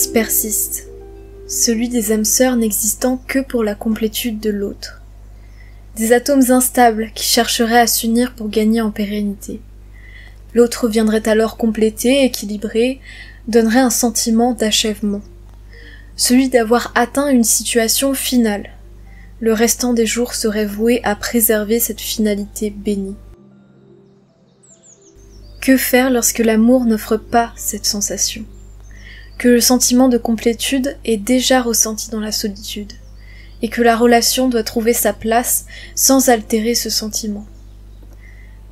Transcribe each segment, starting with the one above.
vide persiste, celui des âmes sœurs n'existant que pour la complétude de l'autre. Des atomes instables qui chercheraient à s'unir pour gagner en pérennité. L'autre viendrait alors compléter, équilibrer, donnerait un sentiment d'achèvement. Celui d'avoir atteint une situation finale. Le restant des jours serait voué à préserver cette finalité bénie. Que faire lorsque l'amour n'offre pas cette sensation? Que le sentiment de complétude est déjà ressenti dans la solitude, et que la relation doit trouver sa place sans altérer ce sentiment.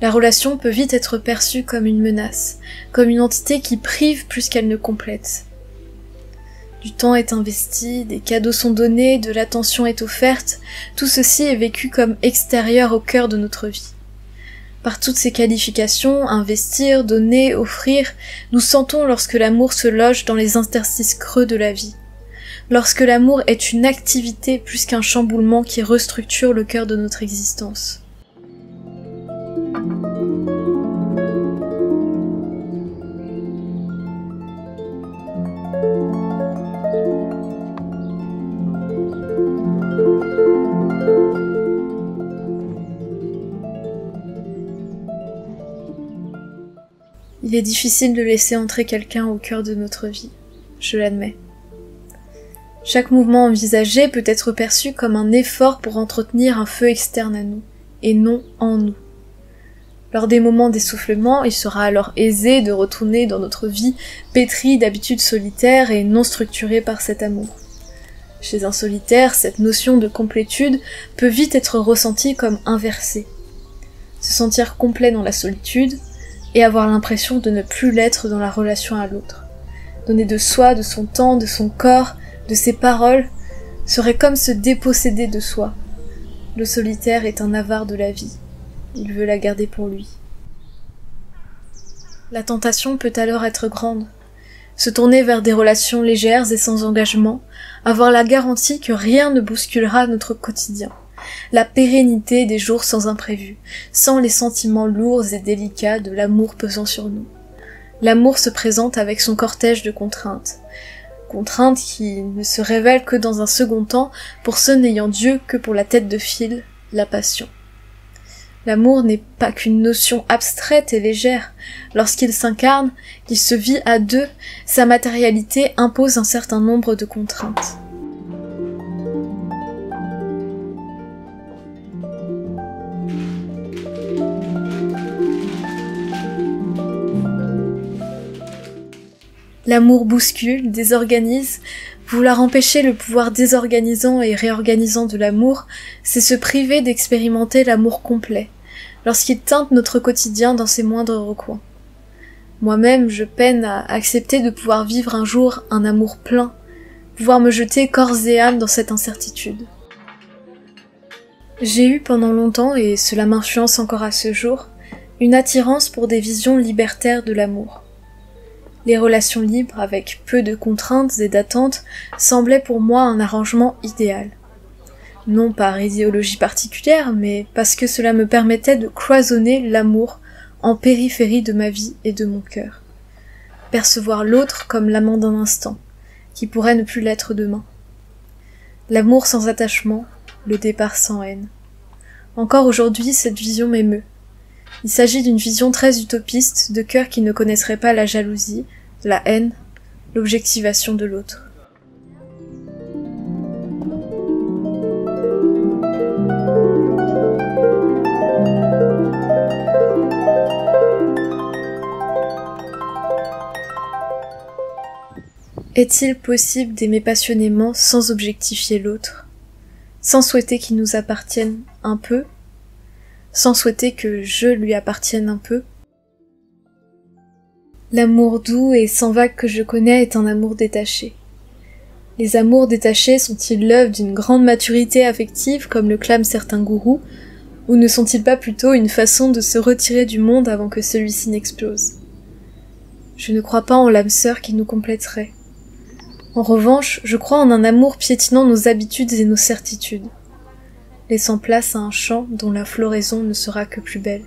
La relation peut vite être perçue comme une menace, comme une entité qui prive plus qu'elle ne complète. Du temps est investi, des cadeaux sont donnés, de l'attention est offerte, tout ceci est vécu comme extérieur au cœur de notre vie. Par toutes ces qualifications, investir, donner, offrir, nous sentons lorsque l'amour se loge dans les interstices creux de la vie. Lorsque l'amour est une activité plus qu'un chamboulement qui restructure le cœur de notre existence. Il est difficile de laisser entrer quelqu'un au cœur de notre vie, je l'admets. Chaque mouvement envisagé peut être perçu comme un effort pour entretenir un feu externe à nous, et non en nous. Lors des moments d'essoufflement, il sera alors aisé de retourner dans notre vie pétrie d'habitudes solitaires et non structurées par cet amour. Chez un solitaire, cette notion de complétude peut vite être ressentie comme inversée. Se sentir complet dans la solitude, et avoir l'impression de ne plus l'être dans la relation à l'autre. Donner de soi, de son temps, de son corps, de ses paroles, serait comme se déposséder de soi. Le solitaire est un avare de la vie. Il veut la garder pour lui. La tentation peut alors être grande. Se tourner vers des relations légères et sans engagement, avoir la garantie que rien ne bousculera notre quotidien. La pérennité des jours sans imprévu, sans les sentiments lourds et délicats de l'amour pesant sur nous. L'amour se présente avec son cortège de contraintes. Contraintes qui ne se révèlent que dans un second temps pour ceux n'ayant Dieu que pour la tête de fil, la passion. L'amour n'est pas qu'une notion abstraite et légère. Lorsqu'il s'incarne, qu'il se vit à deux, sa matérialité impose un certain nombre de contraintes. L'amour bouscule, désorganise. Vouloir empêcher le pouvoir désorganisant et réorganisant de l'amour, c'est se priver d'expérimenter l'amour complet, lorsqu'il teinte notre quotidien dans ses moindres recoins. Moi-même, je peine à accepter de pouvoir vivre un jour un amour plein, pouvoir me jeter corps et âme dans cette incertitude. J'ai eu pendant longtemps, et cela m'influence encore à ce jour, une attirance pour des visions libertaires de l'amour. Les relations libres, avec peu de contraintes et d'attentes, semblaient pour moi un arrangement idéal. Non par idéologie particulière, mais parce que cela me permettait de cloisonner l'amour en périphérie de ma vie et de mon cœur. Percevoir l'autre comme l'amant d'un instant, qui pourrait ne plus l'être demain. L'amour sans attachement, le départ sans haine. Encore aujourd'hui, cette vision m'émeut. Il s'agit d'une vision très utopiste de cœurs qui ne connaisseraient pas la jalousie, la haine, l'objectivation de l'autre. Est-il possible d'aimer passionnément sans objectifier l'autre, sans souhaiter qu'il nous appartienne un peu, sans souhaiter que je lui appartienne un peu? L'amour doux et sans vague que je connais est un amour détaché. Les amours détachés sont-ils l'œuvre d'une grande maturité affective comme le clament certains gourous, ou ne sont-ils pas plutôt une façon de se retirer du monde avant que celui-ci n'explose? Je ne crois pas en l'âme sœur qui nous compléterait. En revanche, je crois en un amour piétinant nos habitudes et nos certitudes, laissant place à un champ dont la floraison ne sera que plus belle.